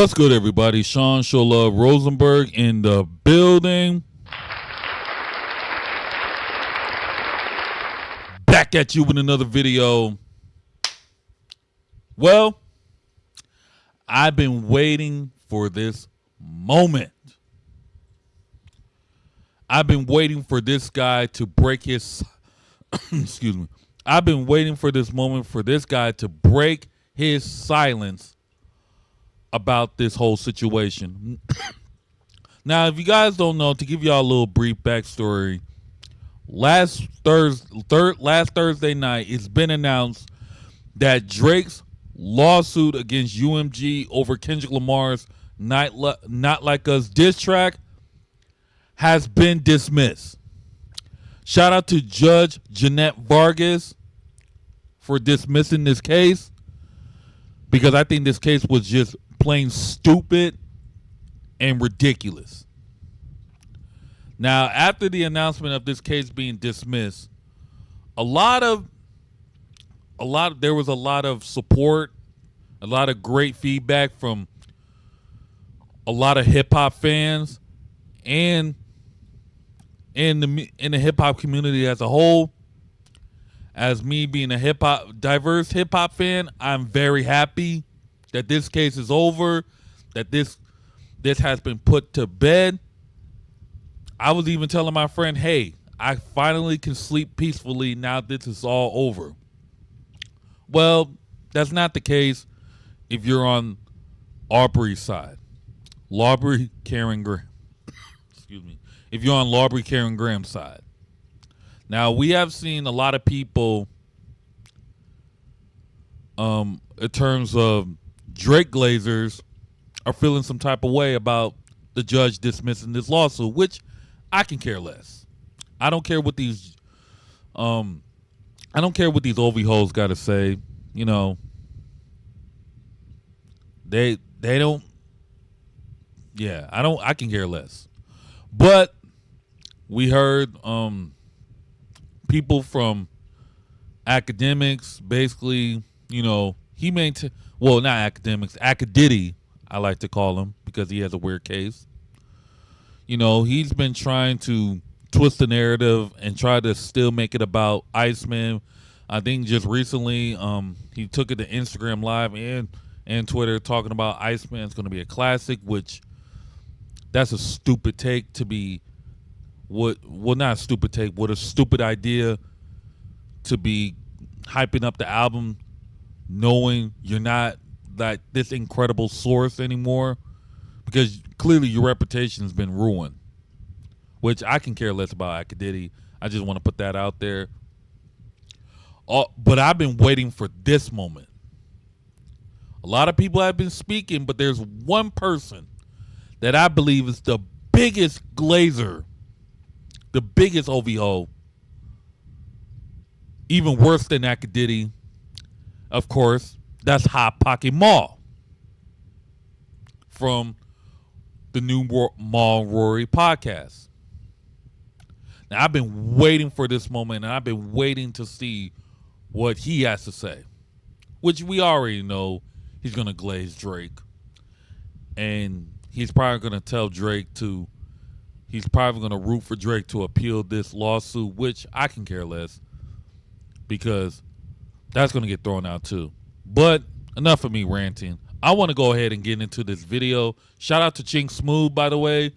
What's good, everybody? Sean Sholove Rosenberg in the building. Back at you with another video. Well, I've been waiting for this moment. I've been waiting for this guy to break his excuse me. I've been waiting for this moment for this guy to break his silence about this whole situation. Now, if you guys don't know, to give y'all a little brief backstory, last Thursday night, it's been announced that Drake's lawsuit against UMG over Kendrick Lamar's Not Like Us diss track has been dismissed. Shout out to Judge Jeanette Vargas for dismissing this case, because I think this case was just plain stupid and ridiculous. Now, after the announcement of this case being dismissed, there was a lot of support, a lot of great feedback from a lot of hip hop fans and in the hip hop community as a whole. As me being a diverse hip hop fan, I'm very happy that this case is over, that this has been put to bed. I was even telling my friend, hey, I finally can sleep peacefully now this is all over. Well, that's not the case if you're on Aubrey's side. Lawbrey, Karen Graham. Excuse me. If you're on Lawbrey, Karen Graham's side. Now, we have seen a lot of people, in terms of Drake Glazers, are feeling some type of way about the judge dismissing this lawsuit, which I can care less. I don't care what these Ovhoes got to say. You know, they don't. Yeah, I can care less. But we heard people from academics, basically, you know, not academics, Acadiddy, I like to call him, because he has a weird case. You know, he's been trying to twist the narrative and try to still make it about Iceman. I think just recently, he took it to Instagram Live and Twitter talking about Iceman's going to be a classic, which that's a stupid take to be. Not a stupid take, what a stupid idea to be hyping up the album knowing you're not like this incredible source anymore, because clearly your reputation has been ruined, which I can care less about Acadiddy. I just want to put that out there. But I've been waiting for this moment. A lot of people have been speaking, but there's one person that I believe is the biggest glazer, the biggest OVO, even worse than Acadiddy, of course. That's Hot Pocket Mall from the new Mall Rory podcast. Now, I've been waiting for this moment, and I've been waiting to see what he has to say, which we already know he's going to glaze Drake. And he's probably going to tell Drake he's probably going to root for Drake to appeal this lawsuit, which I can care less, because that's going to get thrown out too. But enough of me ranting. I want to go ahead and get into this video. Shout out to Chigs Smooth, by the way.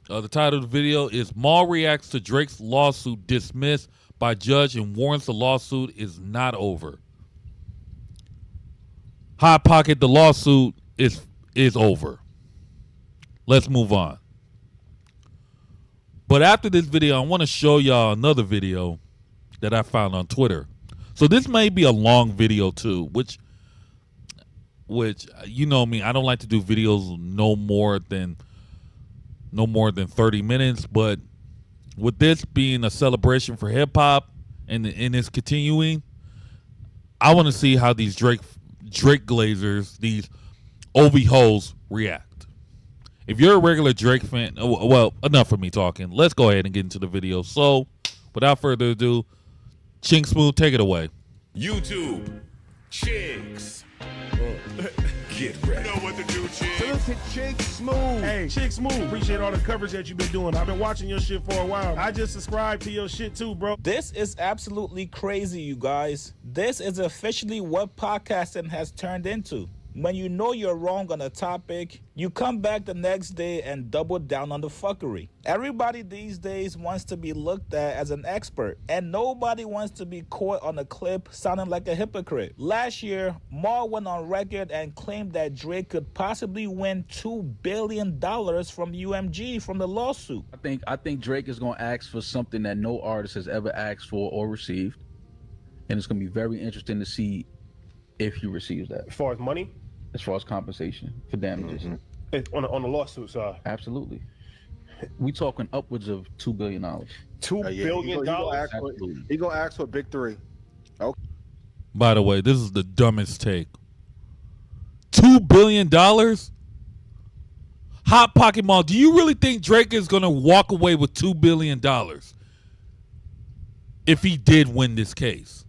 The title of the video is Maul reacts to Drake's lawsuit dismissed by judge and warns the lawsuit is not over. Hot Pocket, the lawsuit is over. Let's move on. But after this video, I want to show y'all another video that I found on Twitter. So this may be a long video too, which you know me, I don't like to do videos no more than 30 minutes. But with this being a celebration for hip hop and it's continuing, I want to see how these Drake Glazers, these Ovhoes, react. If you're a regular Drake fan, well, enough of me talking. Let's go ahead and get into the video. So, without further ado, Chigs Smooth, take it away. YouTube, Chigs. Get ready. You know what to do, Chigs. Salute to Chigs Smooth. Hey, Chigs Smooth. Appreciate all the coverage that you've been doing. I've been watching your shit for a while. I just subscribed to your shit too, bro. This is absolutely crazy, you guys. This is officially what podcasting has turned into. When you know you're wrong on a topic, you come back the next day and double down on the fuckery. Everybody these days wants to be looked at as an expert, and nobody wants to be caught on a clip sounding like a hypocrite. Last year, Maul went on record and claimed that Drake could possibly win $2 billion from UMG from the lawsuit. I think Drake is going to ask for something that no artist has ever asked for or received, and it's going to be very interesting to see if he receives that. As far as money? As far as compensation for damages. Mm-hmm. On the lawsuit side? Absolutely. We talking upwards of $2 billion. $2 billion? He gonna ask for big three. Okay. By the way, this is the dumbest take. $2 billion? Hot Pocket Mall, do you really think Drake is going to walk away with $2 billion if he did win this case?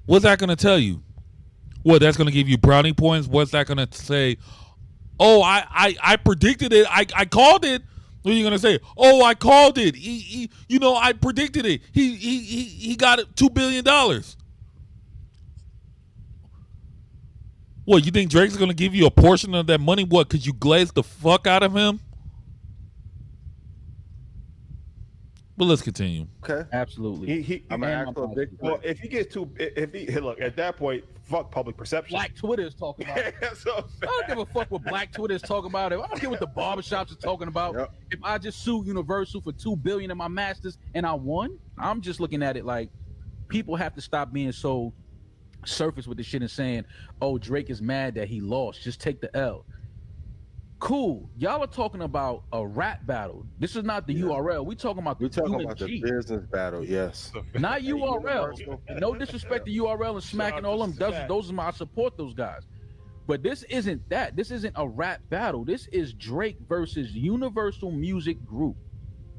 What's that going to tell you? What, that's going to give you brownie points? What's that going to say? Oh, I predicted it. I called it. What are you going to say? Oh, I called it. I predicted it. He got it $2 billion. What, you think Drake's going to give you a portion of that money? What, because you glazed the fuck out of him? But let's continue. Okay. Absolutely. I'm gonna ask for a big. Well, if he gets look, at that point, fuck public perception. Black Twitter is talking about it. I don't give a fuck what Black Twitter is talking about. I don't care what the barbershops are talking about. Yep. If I just sue Universal for $2 billion in my masters and I won, I'm just looking at it like people have to stop being so surface with the shit and saying, "Oh, Drake is mad that he lost. Just take the L." Cool. Y'all are talking about a rap battle. This is not the URL. We're talking about the the business battle, yes. Not URL. No disrespect to URL and smacking all them. Those are my, I support those guys. But this isn't that. This isn't a rap battle. This is Drake versus Universal Music Group.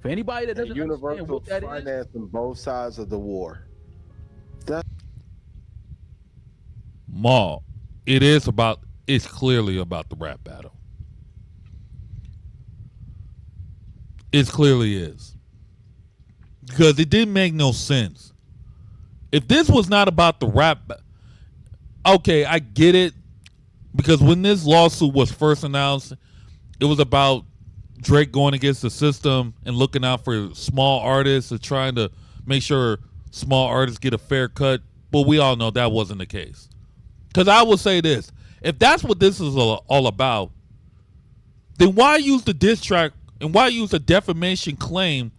For anybody that doesn't understand what that is, financing both sides of the war. Maul, it's clearly about the rap battle. It clearly is. Because it didn't make no sense. If this was not about the rap, okay, I get it. Because when this lawsuit was first announced, it was about Drake going against the system and looking out for small artists and trying to make sure small artists get a fair cut. But we all know that wasn't the case. Because I will say this. If that's what this is all about, then why use the diss track and why use a defamation claim,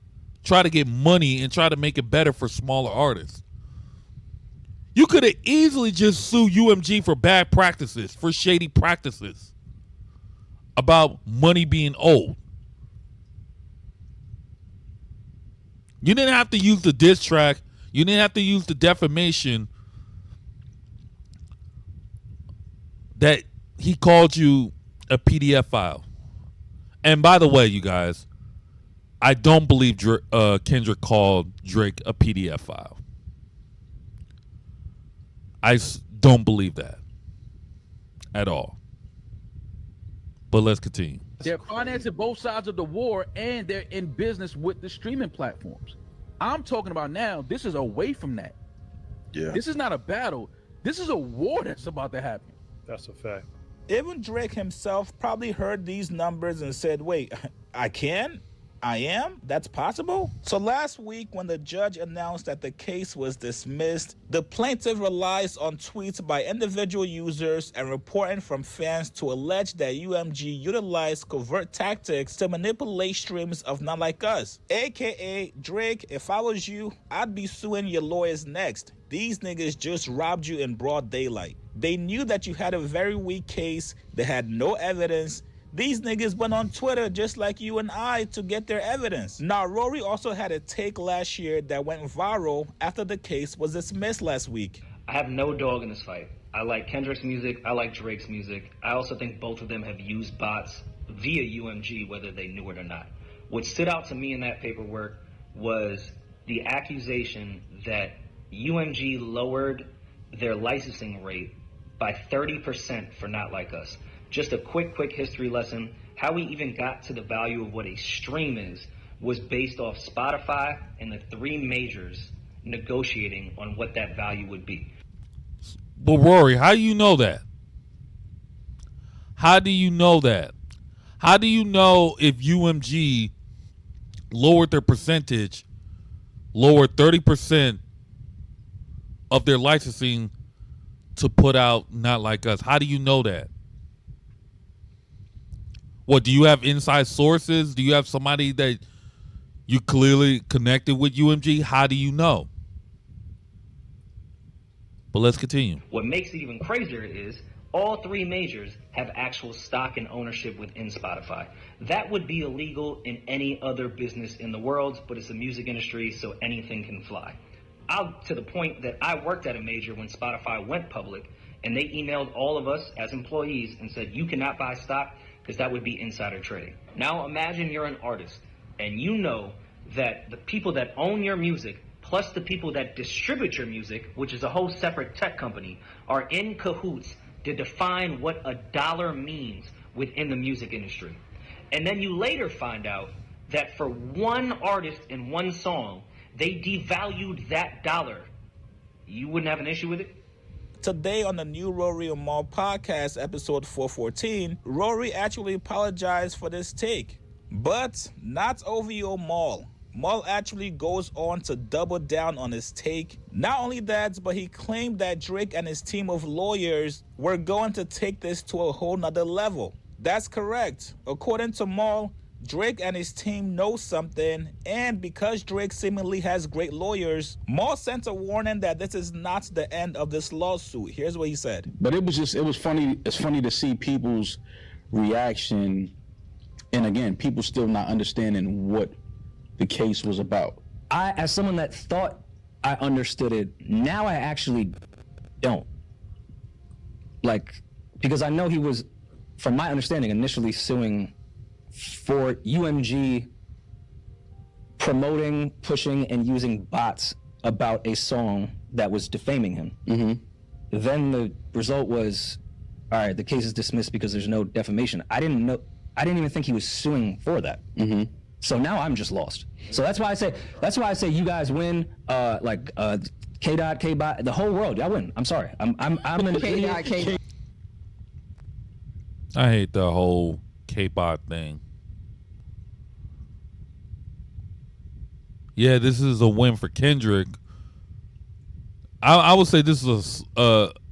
try to get money and try to make it better for smaller artists? You could have easily just sued UMG for bad practices, for shady practices, about money being owed. You didn't have to use the diss track. You didn't have to use the defamation that he called you a PDF file. And by the way, you guys, I don't believe Kendrick called Drake a PDF file. I don't believe that at all. But let's continue. they're financing both sides of the war, and they're in business with the streaming platforms. I'm talking about now, this is away from that. Yeah. This is not a battle. This is a war that's about to happen. That's a fact. Even Drake himself probably heard these numbers and said, wait, I can? I am? That's possible? So last week, when the judge announced that the case was dismissed, the plaintiff relies on tweets by individual users and reporting from fans to allege that UMG utilized covert tactics to manipulate streams of Not Like Us. AKA, Drake, if I was you, I'd be suing your lawyers next. These niggas just robbed you in broad daylight. They knew that you had a very weak case. They had no evidence. These niggas went on Twitter just like you and I to get their evidence. Now, Rory also had a take last year that went viral after the case was dismissed last week. I have no dog in this fight. I like Kendrick's music. I like Drake's music. I also think both of them have used bots via UMG, whether they knew it or not. What stood out to me in that paperwork was the accusation that UMG lowered their licensing rate by 30% for Not Like Us. Just a quick history lesson. How we even got to the value of what a stream is was based off Spotify and the three majors negotiating on what that value would be. But Rory, how do you know that? How do you know that? How do you know if UMG lowered their percentage, lowered 30% of their licensing to put out Not Like Us? How do you know that? What, do you have inside sources? Do you have somebody that you clearly connected with UMG? How do you know? But let's continue. What makes it even crazier is all three majors have actual stock and ownership within Spotify. That would be illegal in any other business in the world, but it's a music industry, so anything can fly. To the point that I worked at a major when Spotify went public, and they emailed all of us as employees and said, you cannot buy stock because that would be insider trading. Now imagine you're an artist, and you know that the people that own your music plus the people that distribute your music, which is a whole separate tech company, are in cahoots to define what a dollar means within the music industry. And then you later find out that for one artist and one song, they devalued that dollar. You wouldn't have an issue with it? Today on the new Rory and Mal podcast, episode 414, Rory actually apologized for this take. But not OVO Mal. Mal actually goes on to double down on his take. Not only that, but he claimed that Drake and his team of lawyers were going to take this to a whole nother level. That's correct. According to Mal, Drake and his team know something, and because Drake seemingly has great lawyers, Mal sent a warning that this is not the end of this lawsuit. Here's what he said. But it was funny. It's funny to see people's reaction, and again, people still not understanding what the case was about. I, as someone that thought I understood it, now I actually don't. Like, because I know he was, from my understanding, initially suing for UMG promoting, pushing, and using bots about a song that was defaming him. Mm-hmm. Then the result was, all right, the case is dismissed because there's no defamation. I didn't even think he was suing for that. Mm-hmm. So now I'm just lost. So that's why I say you guys win. K-Dot, K-Bot, the whole world, y'all win. I'm sorry. I'm an idiot. K-Dot. I hate the whole K-Bot thing. Yeah, this is a win for Kendrick. I would say this is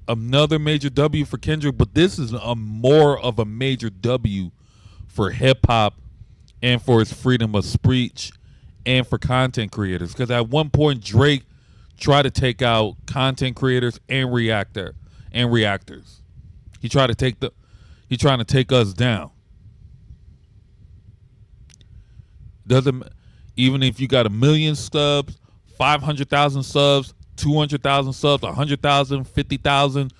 another major W for Kendrick, but this is a more of a major W for hip-hop and for its freedom of speech and for content creators. Because at one point, Drake tried to take out content creators and reactors. He's trying to take us down. Even if you got 1 million subs, 500,000 subs, 200,000 subs, 100,000, 50,000,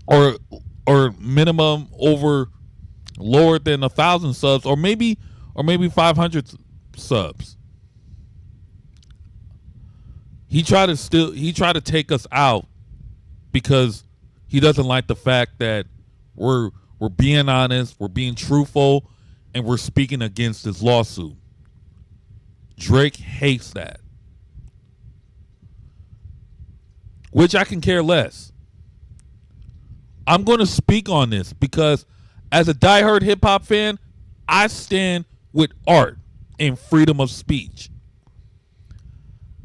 or minimum over lower than 1,000 subs, or maybe 500 subs. He tried to take us out because he doesn't like the fact that we're being honest, we're being truthful, and we're speaking against this lawsuit. Drake hates that. Which I can care less. I'm going to speak on this because as a diehard hip hop fan, I stand with art and freedom of speech.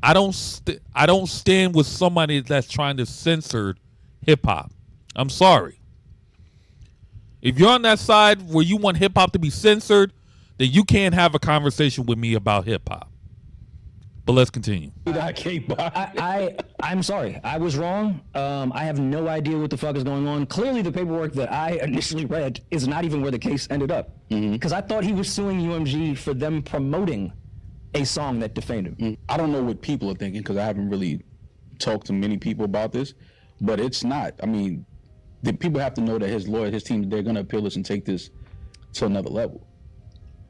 I don't stand with somebody that's trying to censor hip hop. I'm sorry. If you're on that side where you want hip hop to be censored, then you can't have a conversation with me about hip hop. But let's continue. I'm sorry. I was wrong. I have no idea what the fuck is going on. Clearly, the paperwork that I initially read is not even where the case ended up. Because I thought he was suing UMG for them promoting a song that defamed him. I don't know what people are thinking because I haven't really talked to many people about this, but it's not. I mean, the people have to know that his lawyer, his team, they're going to appeal this and take this to another level.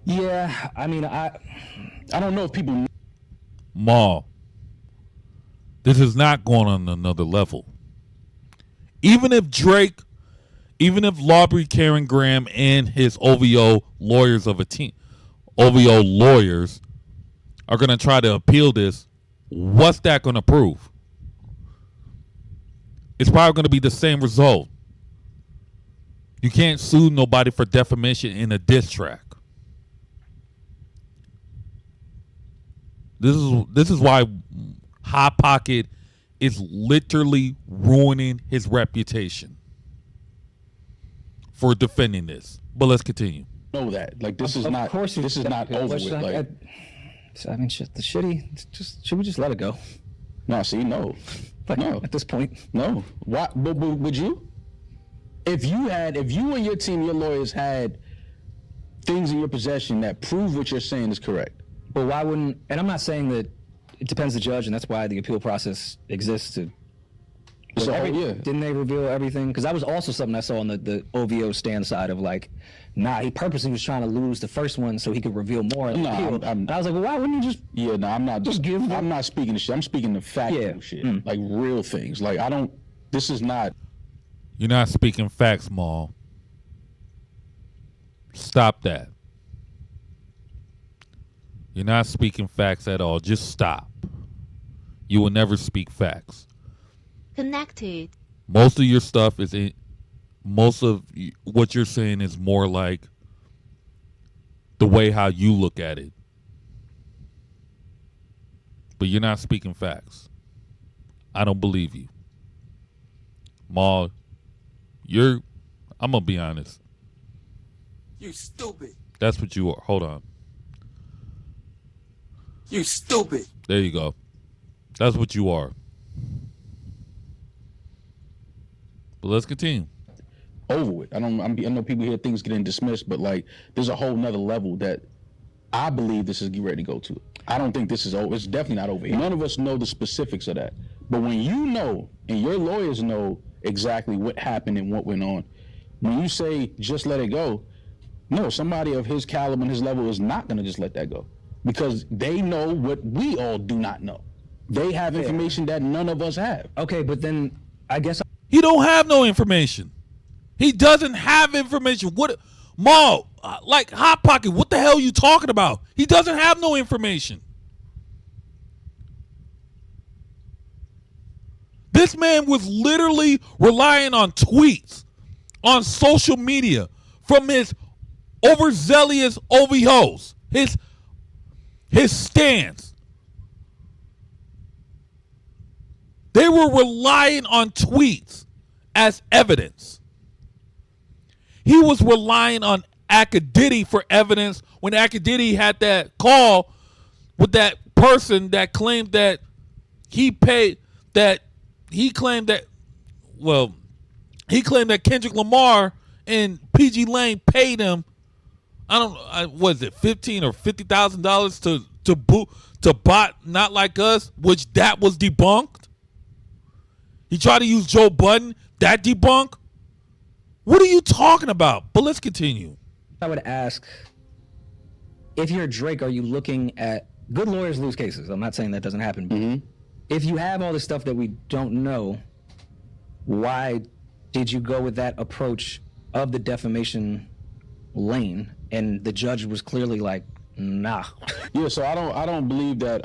Yeah, I mean, I don't know if people. Mal, this is not going on another level. Even if Lawbrey, Karen Graham, and his OVO lawyers of a team, OVO lawyers are going to try to appeal this, what's that going to prove? It's probably going to be the same result. You can't sue nobody for defamation in a diss track. This is why Hot Pocket is literally ruining his reputation for defending this. But let's continue. Know that. Like, this is Of not course this is not over with. Like, I mean, shit, the shitty. Should we just let it go? no, see, no. Like, No. at this point. No. Why but would you? If you and your team, your lawyers had things in your possession that prove what you're saying is correct. But why wouldn't? And I'm not saying that it depends the judge, and that's why the appeal process exists. So, yeah. Didn't they reveal everything? Because that was also something I saw on the OVO stand side of like, nah, he purposely was trying to lose the first one so he could reveal more. In the appeal. And I was like, well, why wouldn't you just? Yeah, no, I'm not. Just give them- I'm not speaking to shit. I'm speaking to factual shit, like real things. Like, I don't. This is not. You're not speaking facts, Maul. Stop that. You're not speaking facts at all. Just stop. You will never speak facts. Connected. Most of your stuff is in. Most of what you're saying is more like the way how you look at it. But you're not speaking facts. I don't believe you. Maul, I'm going to be honest. You stupid. That's what you are. Hold on. You stupid. There you go. That's what you are. But let's continue. Over with. I know people hear things getting dismissed, but like, there's a whole nother level that I believe this is getting ready to go to. I don't think this is over. It's definitely not over. None of us know the specifics of that. But when you know, and your lawyers know exactly what happened and what went on, when you say just let it go, no, somebody of his caliber and his level is not going to just let that go, because they know what we all do not know. They have information that none of us have. Okay, but then I guess He don't have no information. He doesn't have information. What, Maul, like Hot Pocket, what the hell are you talking about? He doesn't have no information. This man was literally relying on tweets, on social media, from his overzealous Ovhoes, his stands. They were relying on tweets as evidence. He was relying on Akadiddy for evidence when Akadiddy had that call with that person that claimed that he paid, that he claimed that Kendrick Lamar and PG Lane paid him, was it $15,000 or $50,000 to bot Not Like Us, which that was debunked. He tried to use Joe Budden, that debunked. What are you talking about? But let's continue. I would ask, if you're Drake, are you looking at good lawyers lose cases? I'm not saying that doesn't happen. But if you have all this stuff that we don't know, why did you go with that approach of the defamation lane? And the judge was clearly like, nah. Yeah, so I don't believe that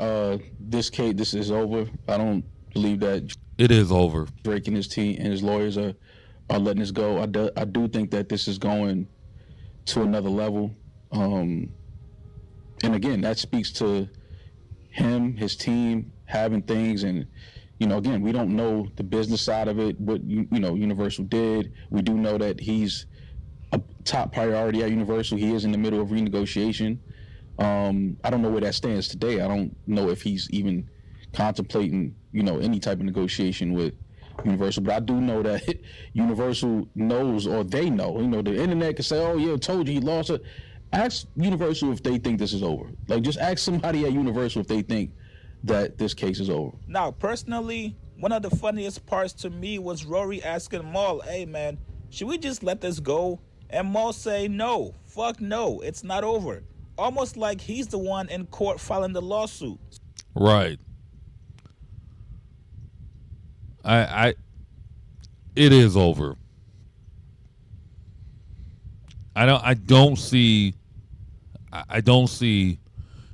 this is over. I don't believe that It is over. Drake and his team and his lawyers are letting this go. I do think that this is going to another level. And again, that speaks to him, his team having things, and again, we don't know the business side of it, what Universal did. We do know that he's a top priority at Universal. He is in the middle of renegotiation. I don't know where that stands today. I don't know if he's even contemplating, any type of negotiation with Universal, but I do know that Universal knows, or they know. The internet can say, "Oh yeah, I told you he lost it." Ask Universal if they think this is over. Like, just ask somebody at Universal if they think that this case is over. Now, personally, one of the funniest parts to me was Rory asking Maul, "Hey man, should we just let this go?" And Maul say, "No, fuck no, it's not over." Almost like he's the one in court filing the lawsuit. Right. It is over. I don't see. I don't see.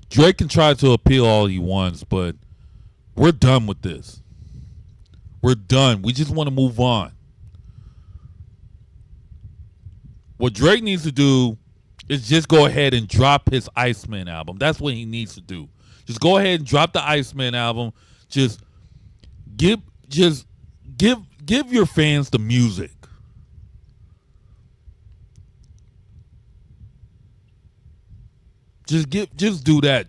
Drake can try to appeal all he wants, but we're done with this. We're done. We just want to move on. What Drake needs to do is just go ahead and drop his Iceman album. That's what he needs to do. Just go ahead and drop the Iceman album. Just give just give your fans the music. Just do that.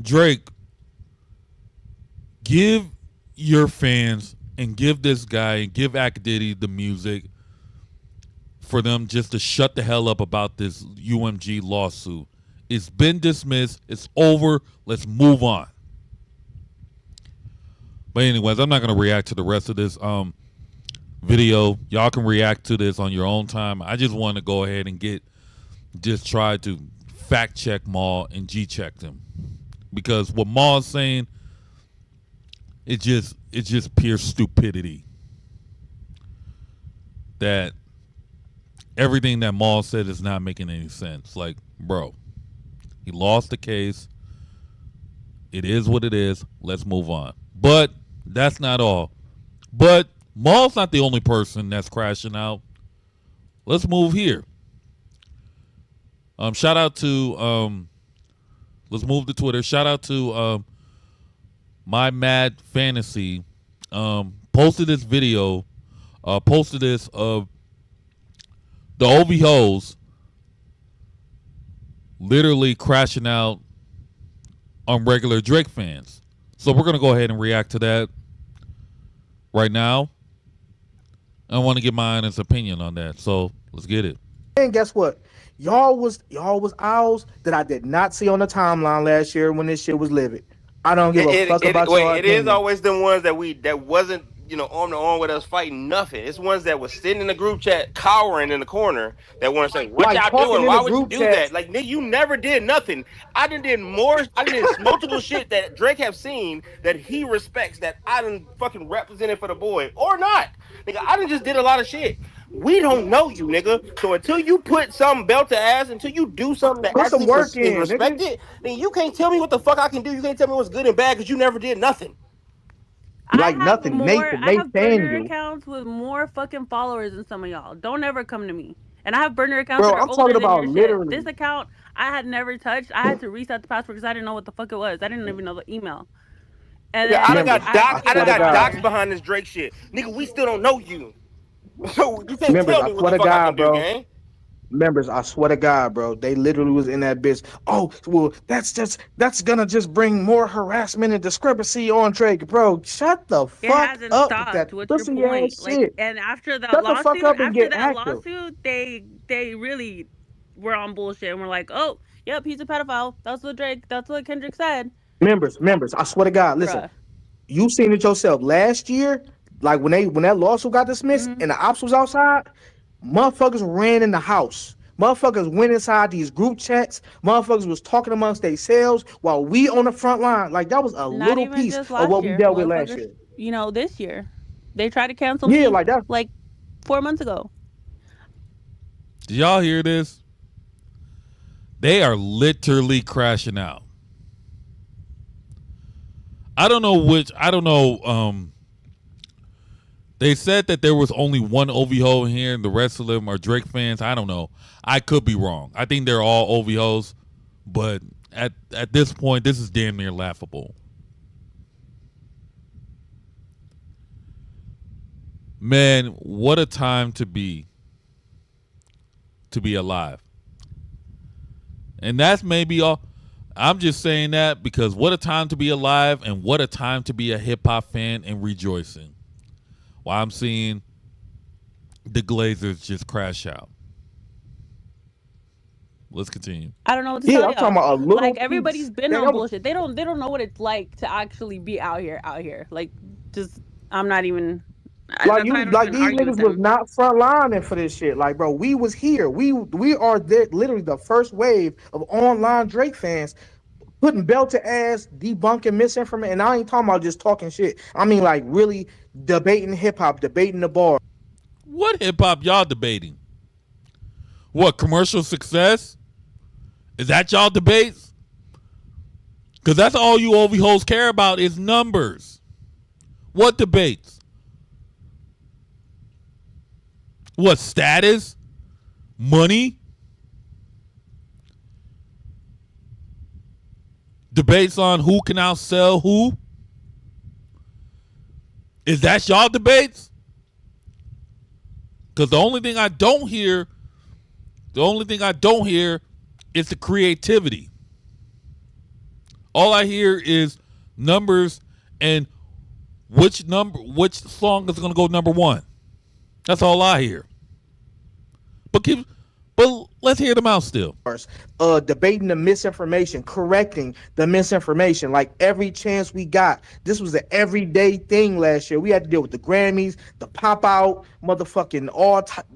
Drake, give your fans and give this guy and give Akadiddy the music for them just to shut the hell up about this UMG lawsuit. It's been dismissed. It's over. Let's move on. But anyways, I'm not going to react to the rest of this video. Y'all can react to this on your own time. I just want to go ahead and just try to fact check Maul and G check them. Because what Maul is saying, it's just pure stupidity. That everything that Maul said is not making any sense. Like, bro, he lost the case. It is what it is. Let's move on. But that's not all. But Maul's not the only person that's crashing out. Let's move here. Shout out to let's move to Twitter. Shout out to My Mad Fantasy. Posted this video. Posted this of the Ovhoes literally crashing out on regular Drake fans. So we're gonna go ahead and react to that right now. I want to get my honest opinion on that. So let's get it. And guess what? Y'all was owls that I did not see on the timeline last year when this shit was livid. I don't give a fuck about y'all. It is always them ones that wasn't arm to arm with us fighting nothing. It's ones that was sitting in the group chat cowering in the corner that want to say, "What Like, y'all doing? Why would you group do chat. that? Like, nigga, you never did nothing. I did multiple shit that Drake have seen that he respects that I done fucking represented for the boy or not. Nigga, I done just did a lot of shit. We don't know you, nigga. So until you put some belt to ass, until you do something that Put some actually work is in, respected, then you can't tell me what the fuck I can do. You can't tell me what's good and bad because you never did nothing. Like nothing. I have burner Nathaniel. accounts with more fucking followers than some of y'all. Don't ever come to me. And I have burner accounts Bro, that are I'm older talking than about your literally. shit. This account I had never touched. I had to reset the password because I didn't know what the fuck it was. I didn't even know the email. And Yeah, then I done got doxed doxed behind this Drake shit. Nigga, we still don't know you. So you can't Members, tell I me what swear the to fuck I can God, do, bro. gang. Members, I swear to God, bro. They literally was in that bitch. Oh, well, that's gonna just bring more harassment and discrepancy on Drake, bro. Shut the It fuck hasn't up with stopped. that What's your pussy point? ass Like, shit. and after that Shut the fuck lawsuit, up and get active. they really were on bullshit and were like, oh, yep, he's a pedophile. That's what Drake. That's what Kendrick said. Members, I swear to God, listen. Bruh. You seen it yourself last year, like when that lawsuit got dismissed and the ops was outside, motherfuckers ran in the house. Motherfuckers went inside these group chats. Motherfuckers was talking amongst themselves while we on the front line. Like that was a Not little even piece just of last what we year. dealt with last Motherfuckers, year. this year. They tried to cancel Yeah, me like that. like 4 months ago. Did y'all hear this? They are literally crashing out. I don't know. They said that there was only one Ovho here and the rest of them are Drake fans. I don't know. I could be wrong. I think they're all Ovhos, but at this point, this is damn near laughable. Man, what a time to be alive. And that's maybe all. I'm just saying that because what a time to be alive and what a time to be a hip hop fan and rejoicing. While I'm seeing the Glazers just crash out. Let's continue. I don't know what to tell y'all. I'm talking about a little like everybody's piece. been on bullshit. They don't know what it's like to actually be out here. Like just I'm not even Like these niggas was not frontlining for this shit. Like, bro, we was here. We are literally the first wave of online Drake fans putting belt to ass, debunking misinformation, and I ain't talking about just talking shit. I mean like really debating hip hop, debating the bar. What hip hop y'all debating? What, commercial success? Is that y'all debates? Because that's all you Ovhoes care about is numbers. What debates? What, status? Money? Debates on who can outsell who? Is that y'all debates? Because the only thing I don't hear is the creativity. All I hear is numbers and which song is gonna go number one. That's all I hear. But let's hear them out still. Debating the misinformation, correcting the misinformation, like every chance we got. This was an everyday thing last year. We had to deal with the Grammys, the pop out, motherfucking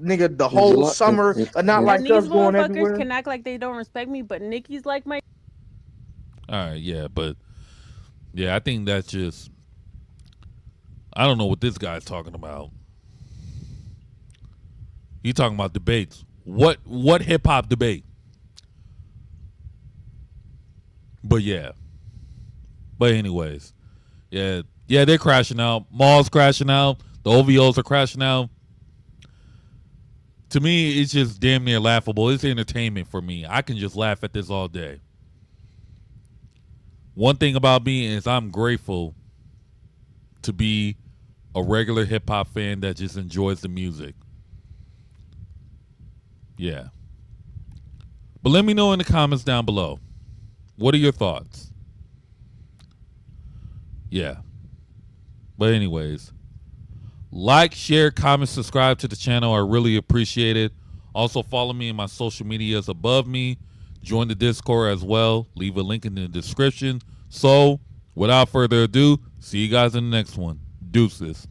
nigga, the whole summer. Not like And these us going motherfuckers everywhere. can act like they don't respect me, but Nicki's like my. All right, yeah, but yeah, I think that's just, I don't know what this guy's talking about. He talking about debates. What hip hop debate? But yeah. But anyways, yeah, they're crashing out. Maul's crashing out. The Ovhoes are crashing out. To me, it's just damn near laughable. It's entertainment for me. I can just laugh at this all day. One thing about me is I'm grateful to be a regular hip hop fan that just enjoys the music. Yeah. But let me know in the comments down below. What are your thoughts? Yeah. But anyways, like, share, comment, subscribe to the channel. I really appreciate it. Also follow me in my social medias above me. Join the Discord as well. Leave a link in the description. So, without further ado, see you guys in the next one. Deuces.